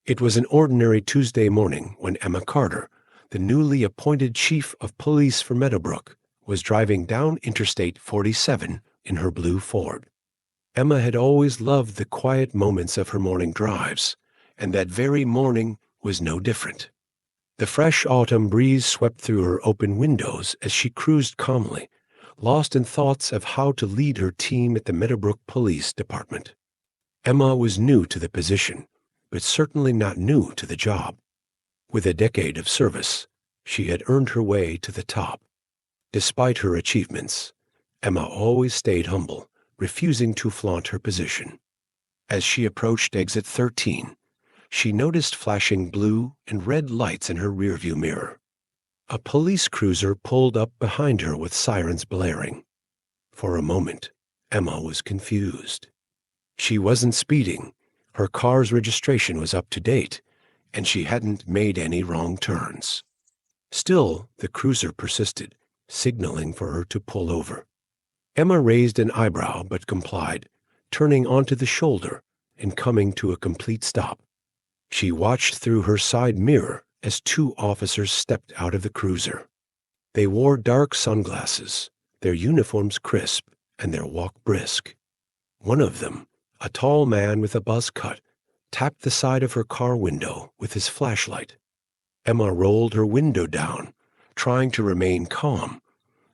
It was an ordinary Tuesday morning when Emma Carter, the newly appointed chief of police for Meadowbrook, was driving down Interstate 47 in her blue Ford. Emma had always loved the quiet moments of her morning drives, and that very morning was no different. The fresh autumn breeze swept through her open windows as she cruised calmly, lost in thoughts of how to lead her team at the Meadowbrook Police Department. Emma was new to the position, but certainly not new to the job. With a decade of service, she had earned her way to the top. Despite her achievements, Emma always stayed humble, refusing to flaunt her position. As she approached exit 13, she noticed flashing blue and red lights in her rearview mirror. A police cruiser pulled up behind her with sirens blaring. For a moment, Emma was confused. She wasn't speeding, her car's registration was up to date, and she hadn't made any wrong turns. Still, the cruiser persisted, signaling for her to pull over. Emma raised an eyebrow but complied, turning onto the shoulder and coming to a complete stop. She watched through her side mirror as two officers stepped out of the cruiser. They wore dark sunglasses, their uniforms crisp and their walk brisk. One of them, a tall man with a buzz cut, tapped the side of her car window with his flashlight. Emma rolled her window down, trying to remain calm,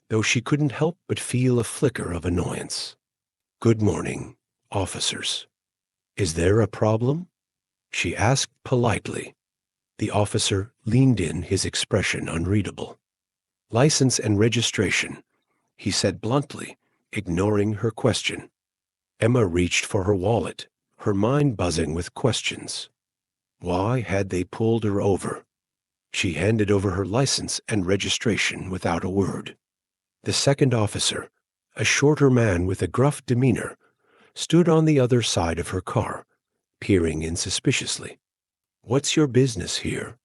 though she couldn't help but feel a flicker of annoyance. "Good morning, officers. Is there a problem?" she asked politely. The officer leaned in, his expression unreadable. "License and registration," he said bluntly, ignoring her question. Emma reached for her wallet, her mind buzzing with questions. Why had they pulled her over? She handed over her license and registration without a word. The second officer, a shorter man with a gruff demeanor, stood on the other side of her car, peering in suspiciously. "What's your business here?"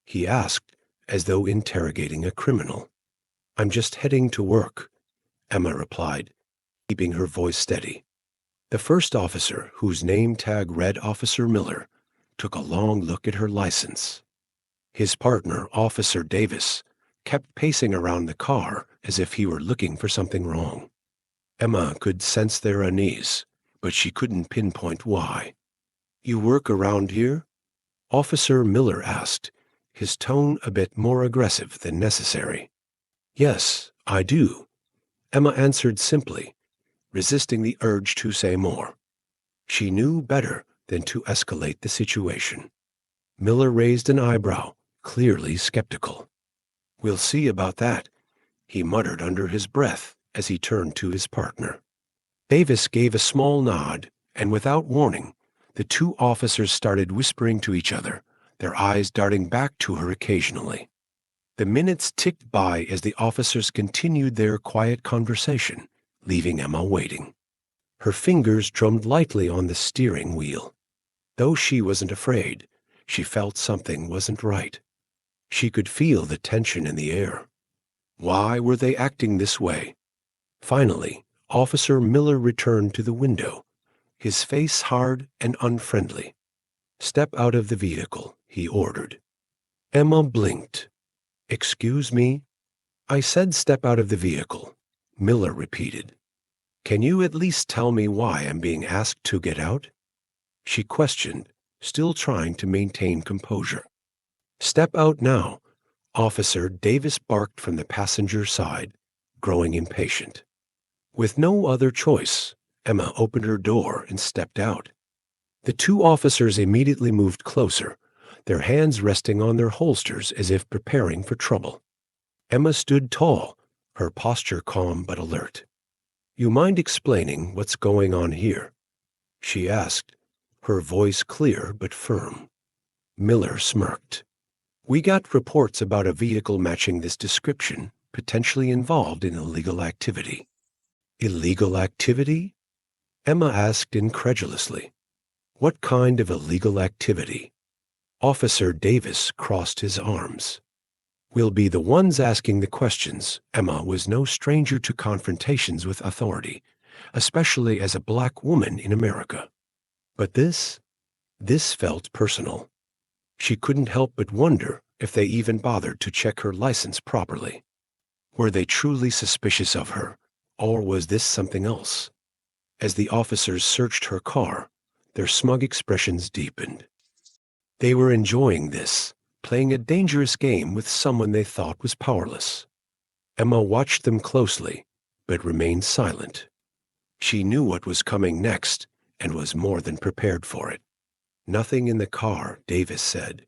he asked, as though interrogating a criminal. "I'm just heading to work," Emma replied, keeping her voice steady. The first officer, whose name tag read Officer Miller, took a long look at her license. His partner, Officer Davis, kept pacing around the car as if he were looking for something wrong. Emma could sense their unease, but she couldn't pinpoint why. "You work around here?" Officer Miller asked, his tone a bit more aggressive than necessary. "Yes, I do," Emma answered simply, resisting the urge to say more. She knew better than to escalate the situation. Miller raised an eyebrow, clearly skeptical. "We'll see about that," he muttered under his breath as he turned to his partner. Davis gave a small nod, and without warning, the two officers started whispering to each other, their eyes darting back to her occasionally. The minutes ticked by as the officers continued their quiet conversation, leaving Emma waiting. Her fingers drummed lightly on the steering wheel. Though she wasn't afraid, she felt something wasn't right. She could feel the tension in the air. Why were they acting this way? Finally, Officer Miller returned to the window, his face hard and unfriendly. "Step out of the vehicle," he ordered. Emma blinked. "Excuse me?" "I said step out of the vehicle," Miller repeated. "Can you at least tell me why I'm being asked to get out?" She questioned, still trying to maintain composure. "Step out now," Officer Davis barked from the passenger side, growing impatient. With no other choice, Emma opened her door and stepped out. The two officers immediately moved closer, their hands resting on their holsters as if preparing for trouble. Emma stood tall, her posture calm but alert. "You mind explaining what's going on here?" she asked, her voice clear but firm. Miller smirked. "We got reports about a vehicle matching this description, potentially involved in illegal activity." "Illegal activity?" Emma asked incredulously. "What kind of illegal activity?" Officer Davis crossed his arms. "We'll be the ones asking the questions." Emma was no stranger to confrontations with authority, especially as a black woman in America. But this felt personal. She couldn't help but wonder if they even bothered to check her license properly. Were they truly suspicious of her, or was this something else? As the officers searched her car, their smug expressions deepened. They were enjoying this, playing a dangerous game with someone they thought was powerless. Emma watched them closely, but remained silent. She knew what was coming next and was more than prepared for it. "Nothing in the car," Davis said,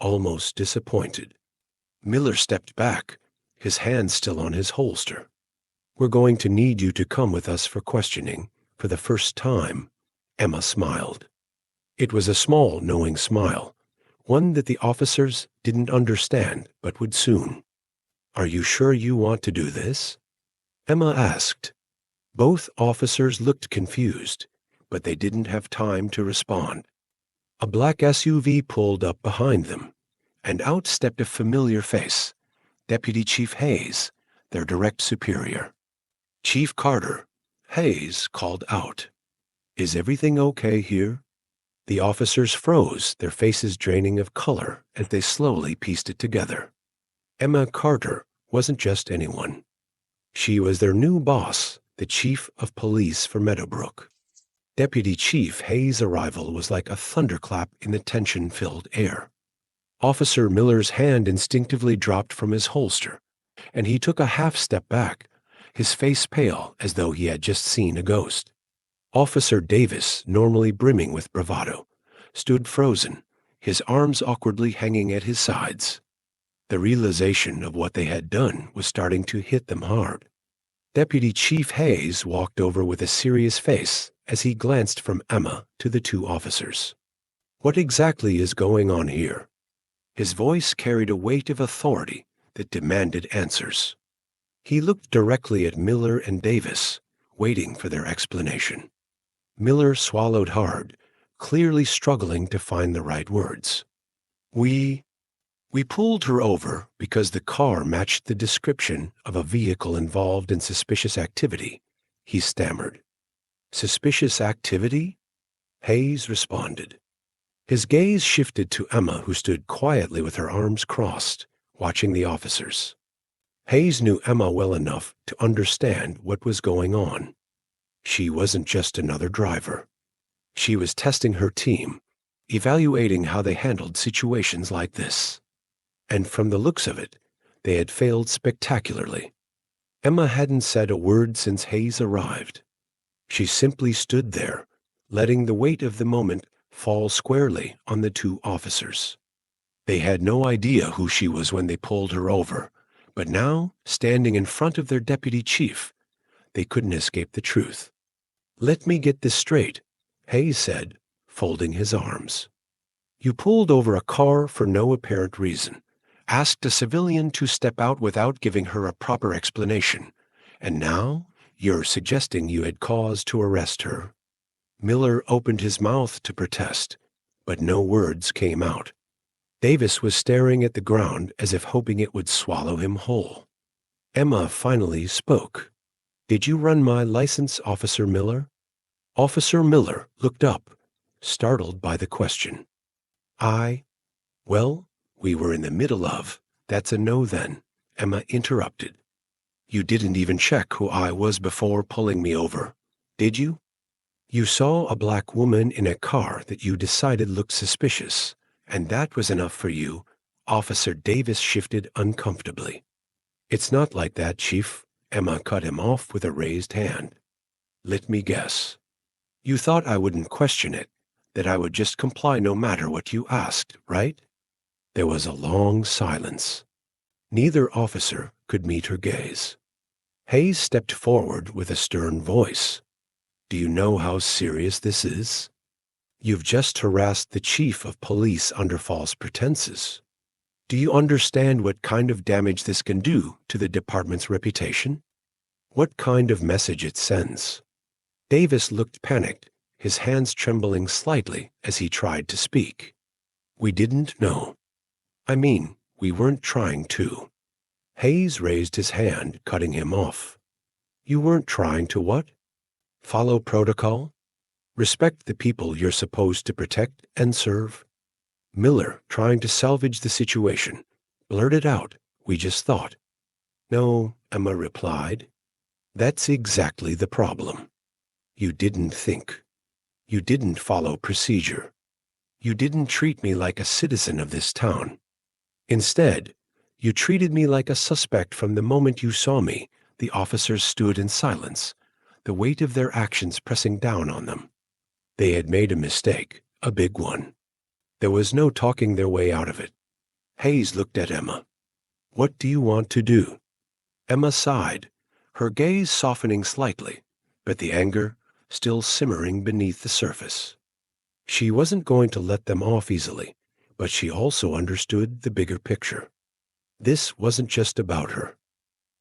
almost disappointed. Miller stepped back, his hand still on his holster. "We're going to need you to come with us for questioning, for the first time." Emma smiled. It was a small, knowing smile, one that the officers didn't understand but would soon. "Are you sure you want to do this?" Emma asked. Both officers looked confused, but they didn't have time to respond. A black SUV pulled up behind them, and out stepped a familiar face, Deputy Chief Hayes, their direct superior. "Chief Carter," Hayes called out. "Is everything okay here?" The officers froze, their faces draining of color as they slowly pieced it together. Emma Carter wasn't just anyone. She was their new boss, the chief of police for Meadowbrook. Deputy Chief Hayes' arrival was like a thunderclap in the tension-filled air. Officer Miller's hand instinctively dropped from his holster, and he took a half-step back, his face pale as though he had just seen a ghost. Officer Davis, normally brimming with bravado, stood frozen, his arms awkwardly hanging at his sides. The realization of what they had done was starting to hit them hard. Deputy Chief Hayes walked over with a serious face as he glanced from Emma to the two officers. "What exactly is going on here?" His voice carried a weight of authority that demanded answers. He looked directly at Miller and Davis, waiting for their explanation. Miller swallowed hard, clearly struggling to find the right words. We pulled her over because the car matched the description of a vehicle involved in suspicious activity," he stammered. "Suspicious activity?" Hayes responded. His gaze shifted to Emma, who stood quietly with her arms crossed, watching the officers. Hayes knew Emma well enough to understand what was going on. She wasn't just another driver. She was testing her team, evaluating how they handled situations like this. And from the looks of it, they had failed spectacularly. Emma hadn't said a word since Hayes arrived. She simply stood there, letting the weight of the moment fall squarely on the two officers. They had no idea who she was when they pulled her over, but now, standing in front of their deputy chief, they couldn't escape the truth. "Let me get this straight," Hayes said, folding his arms. "You pulled over a car for no apparent reason, asked a civilian to step out without giving her a proper explanation, and now you're suggesting you had cause to arrest her." Miller opened his mouth to protest, but no words came out. Davis was staring at the ground as if hoping it would swallow him whole. Emma finally spoke. "Did you run my license, Officer Miller?" Officer Miller looked up, startled by the question. Well, we were in the middle of." "That's a no then," Emma interrupted. "You didn't even check who I was before pulling me over, did you? You saw a black woman in a car that you decided looked suspicious, and that was enough for you." Officer Davis shifted uncomfortably. "It's not like that, Chief," Emma cut him off with a raised hand. "Let me guess. You thought I wouldn't question it, that I would just comply no matter what you asked, right?" There was a long silence. Neither officer could meet her gaze. Hayes stepped forward with a stern voice. "Do you know how serious this is? You've just harassed the chief of police under false pretenses. Do you understand what kind of damage this can do to the department's reputation? What kind of message it sends?" Davis looked panicked, his hands trembling slightly as he tried to speak. "We didn't know. I mean, we weren't trying to." Hayes raised his hand, cutting him off. "You weren't trying to what? Follow protocol? Respect the people you're supposed to protect and serve?" Miller, trying to salvage the situation, blurted out, "We just thought." "No," Emma replied. "That's exactly the problem. You didn't think. You didn't follow procedure. You didn't treat me like a citizen of this town. Instead, you treated me like a suspect from the moment you saw me." The officers stood in silence, the weight of their actions pressing down on them. They had made a mistake, a big one. There was no talking their way out of it. Hayes looked at Emma. "What do you want to do?" Emma sighed, her gaze softening slightly, but the anger still simmering beneath the surface. She wasn't going to let them off easily, but she also understood the bigger picture. This wasn't just about her.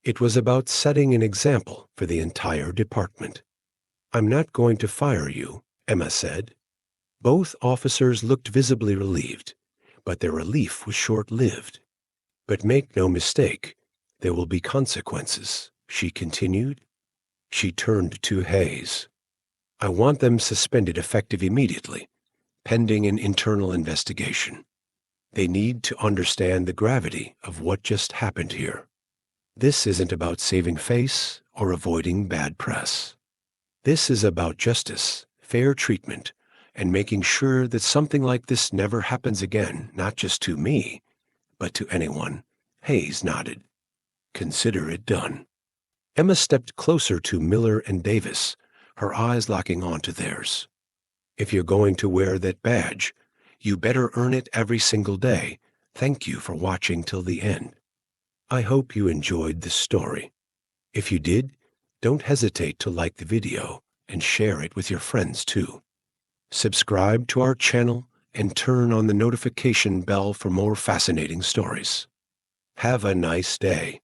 It was about setting an example for the entire department. "I'm not going to fire you," Emma said. Both officers looked visibly relieved, but their relief was short-lived. "But make no mistake, there will be consequences," she continued. She turned to Hayes. "I want them suspended effective immediately, pending an internal investigation. They need to understand the gravity of what just happened here. This isn't about saving face or avoiding bad press. This is about justice, fair treatment, and making sure that something like this never happens again, not just to me, but to anyone." Hayes nodded. "Consider it done." Emma stepped closer to Miller and Davis, her eyes locking onto theirs. "If you're going to wear that badge, you better earn it every single day. Thank you for watching till the end. I hope you enjoyed this story. If you did, don't hesitate to like the video and share it with your friends too. Subscribe to our channel and turn on the notification bell for more fascinating stories. Have a nice day.